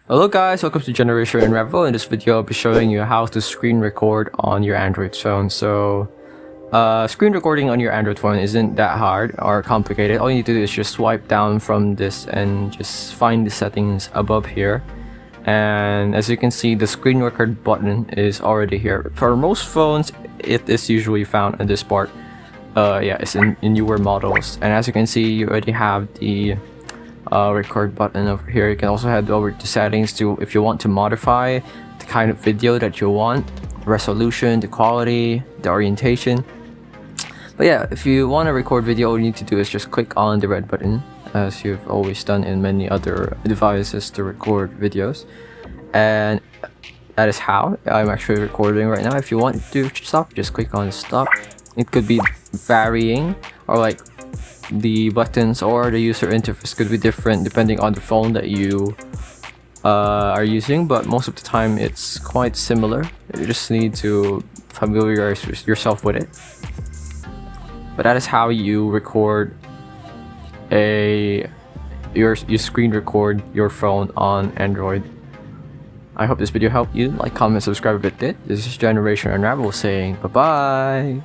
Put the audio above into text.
Hello guys, welcome to Generation Unravel. In this video, I'll be showing you how to screen record on your Android phone. Screen recording on your Android phone isn't that hard or complicated. All you need to do is just swipe down from this and just find the settings above here. And as you can see, the screen record button is already here. For most phones, it is usually found in this part. It's in newer models. And as you can see, you already have the record button over here. You can also head over to settings to if you want to modify the kind of video that you want, the resolution, the quality, the orientation. But yeah, if you want to record video, all you need to do is just click on the red button, as you've always done in many other devices to record videos. And that is how I'm actually recording right now. If you want to stop, just click on stop. It could be varying, or like the buttons or the user interface could be different depending on the phone that you are using, but most of the time it's quite similar. You just need to familiarize yourself with it. But that is how you record you screen record your phone on Android. I hope this video helped you. Like, comment, subscribe if it did. This is Generation Unravel saying bye bye.